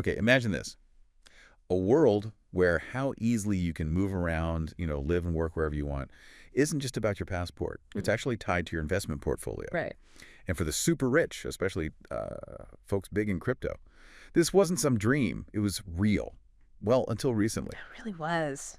Okay, imagine this. A world where how easily you can move around, live and work wherever you want, isn't just about your passport. It's Mm. actually tied to your investment portfolio. Right. And for the super rich, especially folks big in crypto, this wasn't some dream. It was real. Well, until recently. It really was.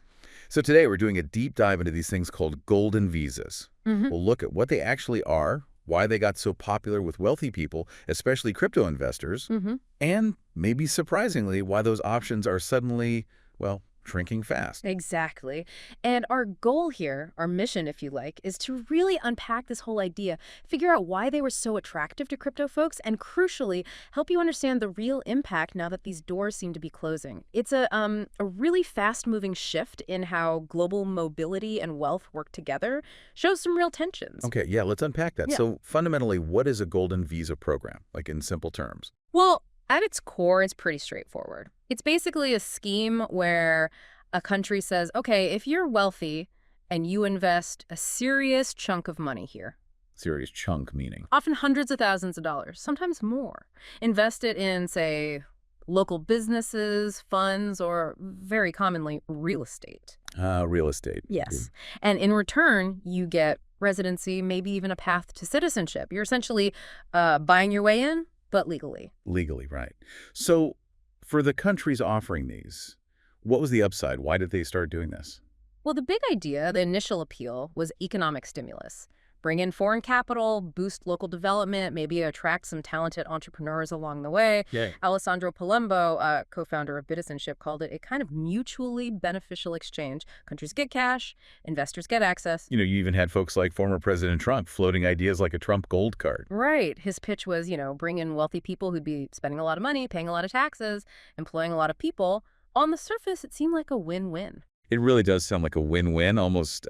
So today we're doing a deep dive into these things called golden visas. Hmm. We'll look at what they actually are, why they got so popular with wealthy people, especially crypto investors, Hmm. and maybe surprisingly, why those options are suddenly, well, shrinking fast. Exactly. And our goal here, our mission, if you like, is to really unpack this whole idea, figure out why they were so attractive to crypto folks, and crucially, help you understand the real impact now that these doors seem to be closing. It's a really fast-moving shift in how global mobility and wealth work together, shows some real tensions. Okay, yeah, let's unpack that. Yeah. So fundamentally, what is a golden visa program, like in simple terms? Well, at its core, it's pretty straightforward. It's basically a scheme where a country says, okay, if you're wealthy and you invest a serious chunk of money here, Serious chunk meaning. often hundreds of thousands of dollars, sometimes more, invest it in, say, local businesses, funds, or very commonly, real estate. Real estate. Yes. And in return, you get residency, maybe even a path to citizenship. You're essentially buying your way in, but legally. Legally, right. So for the countries offering these, what was the upside? Why did they start doing this? Well, the big idea, the initial appeal, was economic stimulus. Bring in foreign capital, boost local development, maybe attract some talented entrepreneurs along the way. Yay. Alessandro Palumbo, co-founder of citizenship, called it a kind of mutually beneficial exchange. Countries get cash, investors get access. You even had folks like former President Trump floating ideas like a Trump gold card. Right. His pitch was, bring in wealthy people who'd be spending a lot of money, paying a lot of taxes, employing a lot of people. On the surface, it seemed like a win-win. It really does sound like a win-win, almost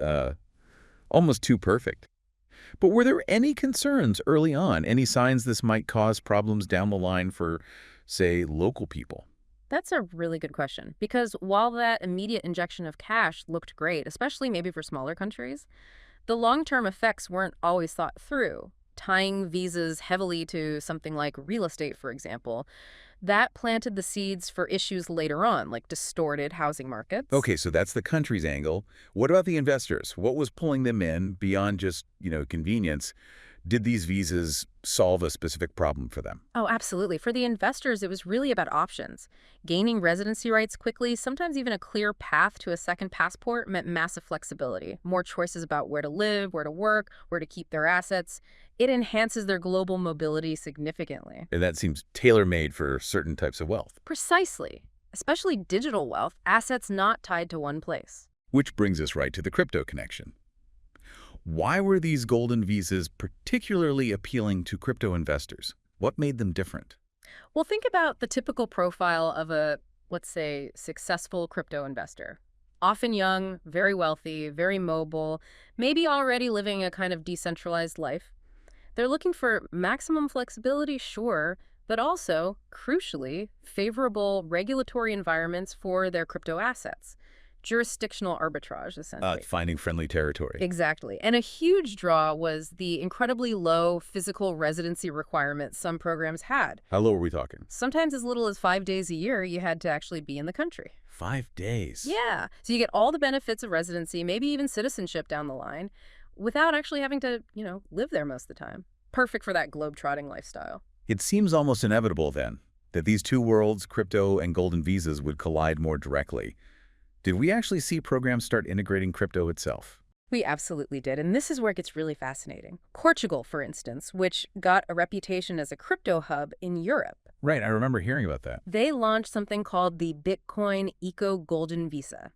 too perfect. But were there any concerns early on, any signs this might cause problems down the line for, say, local people? That's a really good question, because while that immediate injection of cash looked great, especially maybe for smaller countries, the long-term effects weren't always thought through. Tying visas heavily to something like real estate, for example, that planted the seeds for issues later on, like distorted housing markets. Okay, so that's the country's angle. What about the investors? What was pulling them in beyond just, convenience? Did these visas solve a specific problem for them? Oh, absolutely. For the investors, it was really about options. Gaining residency rights quickly, sometimes even a clear path to a second passport, meant massive flexibility, more choices about where to live, where to work, where to keep their assets. It enhances their global mobility significantly. And that seems tailor-made for certain types of wealth. Precisely. Especially digital wealth, assets not tied to one place. Which brings us right to the crypto connection. Why were these golden visas particularly appealing to crypto investors? What made them different? Well, think about the typical profile of a, let's say, successful crypto investor. Often young, very wealthy, very mobile, maybe already living a kind of decentralized life. They're looking for maximum flexibility, sure, but also, crucially, favorable regulatory environments for their crypto assets. Jurisdictional arbitrage, essentially. Finding friendly territory. Exactly. And a huge draw was the incredibly low physical residency requirements some programs had. How low are we talking? Sometimes as little as 5 days a year, you had to actually be in the country. 5 days? Yeah. So you get all the benefits of residency, maybe even citizenship down the line, without actually having to, live there most of the time. Perfect for that globe-trotting lifestyle. It seems almost inevitable, then, that these two worlds, crypto and golden visas, would collide more directly. Did we actually see programs start integrating crypto itself? We absolutely did, and this is where it gets really fascinating. Portugal, for instance, which got a reputation as a crypto hub in Europe. Right, I remember hearing about that. They launched something called the Bitcoin Eco Golden Visa.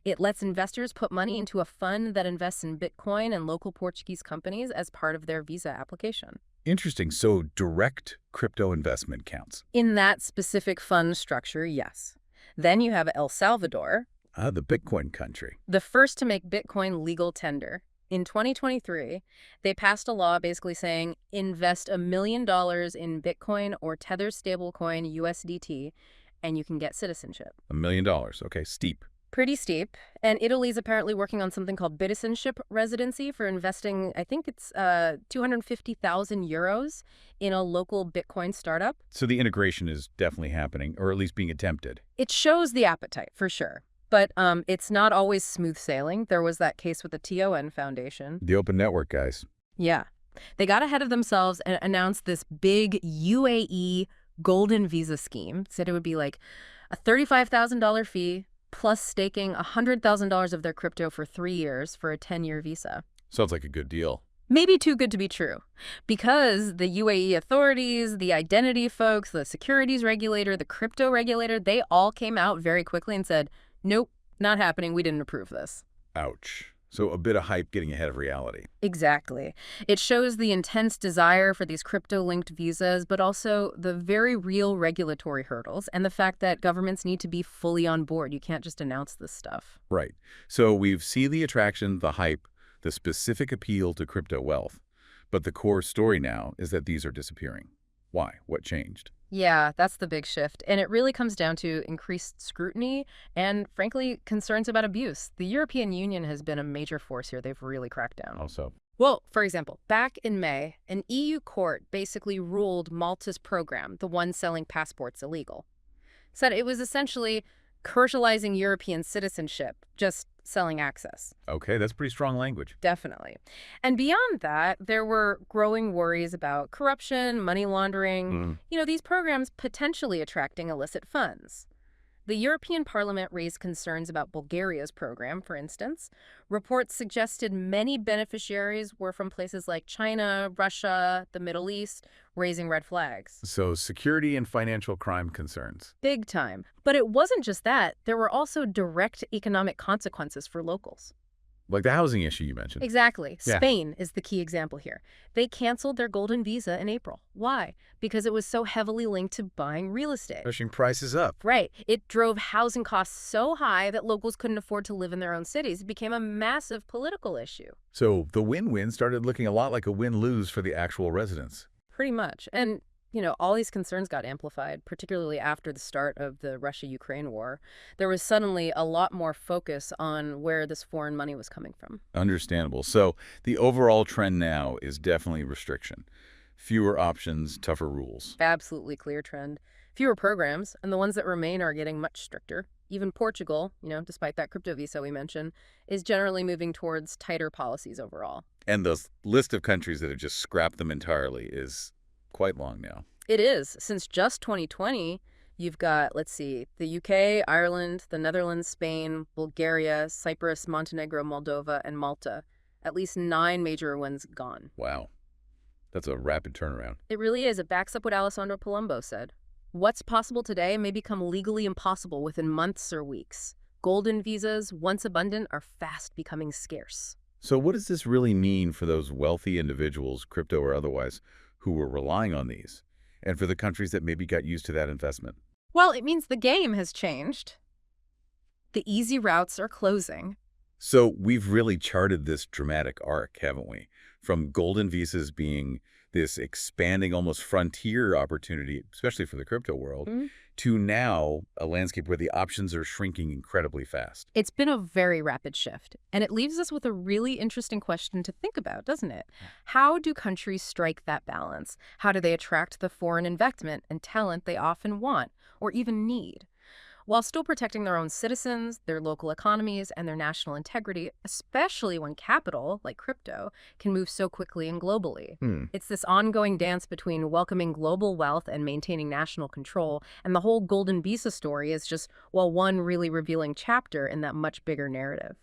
It lets investors put money into a fund that invests in Bitcoin and local Portuguese companies as part of their visa application. Interesting. So direct crypto investment counts. In that specific fund structure, yes. Then you have El Salvador, The Bitcoin country. the first to make Bitcoin legal tender. In 2023, they passed a law basically saying invest $1 million in Bitcoin or Tether stablecoin USDT, and you can get citizenship. $1 million. Okay, steep. Pretty steep. And Italy's apparently working on something called citizenship-residency for investing, I think it's 250,000 euros in a local Bitcoin startup. So the integration is definitely happening, or at least being attempted. It shows the appetite, for sure. But it's not always smooth sailing. There was that case with the TON Foundation. The open network guys. Yeah. They got ahead of themselves and announced this big UAE golden visa scheme. Said it would be like a $35,000 fee plus staking $100,000 of their crypto for 3 years for a 10-year visa. Sounds like a good deal. Maybe too good to be true, because the UAE authorities, the identity folks, the securities regulator, the crypto regulator, they all came out very quickly and said, nope, not happening. We didn't approve this. Ouch. So a bit of hype getting ahead of reality. Exactly. It shows the intense desire for these crypto-linked visas, but also the very real regulatory hurdles and the fact that governments need to be fully on board. You can't just announce this stuff. Right. So we've seen the attraction, the hype, the specific appeal to crypto wealth. But the core story now is that these are disappearing. Why? What changed? Yeah, that's the big shift. And it really comes down to increased scrutiny and, frankly, concerns about abuse. The European Union has been a major force here. They've really cracked down. Also. Well, for example, back in May, an EU court basically ruled Malta's program, the one selling passports, illegal. Said it was essentially commercializing European citizenship, just selling access. Okay, that's pretty strong language. Definitely. And beyond that, there were growing worries about corruption, money laundering, these programs potentially attracting illicit funds. The European Parliament raised concerns about Bulgaria's program, for instance. Reports suggested many beneficiaries were from places like China, Russia, the Middle East, raising red flags. So security and financial crime concerns. Big time. But it wasn't just that. There were also direct economic consequences for locals. Like the housing issue you mentioned. Exactly. Yeah. Spain is the key example here. They canceled their golden visa in April. Why? Because it was so heavily linked to buying real estate. Pushing prices up. Right. It drove housing costs so high that locals couldn't afford to live in their own cities. It became a massive political issue. So the win-win started looking a lot like a win-lose for the actual residents. Pretty much. And all these concerns got amplified, particularly after the start of the Russia-Ukraine war. There was suddenly a lot more focus on where this foreign money was coming from. Understandable. So the overall trend now is definitely restriction. Fewer options, tougher rules. Absolutely clear trend. Fewer programs, and the ones that remain are getting much stricter. Even Portugal, despite that crypto visa we mentioned, is generally moving towards tighter policies overall. And the list of countries that have just scrapped them entirely is quite long now. It is. Since just 2020, you've got, let's see, the UK, Ireland, the Netherlands, Spain, Bulgaria, Cyprus, Montenegro, Moldova, and Malta. At least 9 major ones gone. Wow. That's a rapid turnaround. It really is. It backs up what Alessandro Palumbo said. What's possible today may become legally impossible within months or weeks. Golden visas, once abundant, are fast becoming scarce. So what does this really mean for those wealthy individuals, crypto or otherwise, who were relying on these, and for the countries that maybe got used to that investment? Well, it means the game has changed. The easy routes are closing. So we've really charted this dramatic arc, haven't we? From golden visas being this expanding almost frontier opportunity, especially for the crypto world, to now a landscape where the options are shrinking incredibly fast. It's been a very rapid shift, and it leaves us with a really interesting question to think about, doesn't it? How do countries strike that balance? How do they attract the foreign investment and talent they often want or even need, while still protecting their own citizens, their local economies, and their national integrity, especially when capital, like crypto, can move so quickly and globally? It's this ongoing dance between welcoming global wealth and maintaining national control, and the whole golden visa story is just, one really revealing chapter in that much bigger narrative.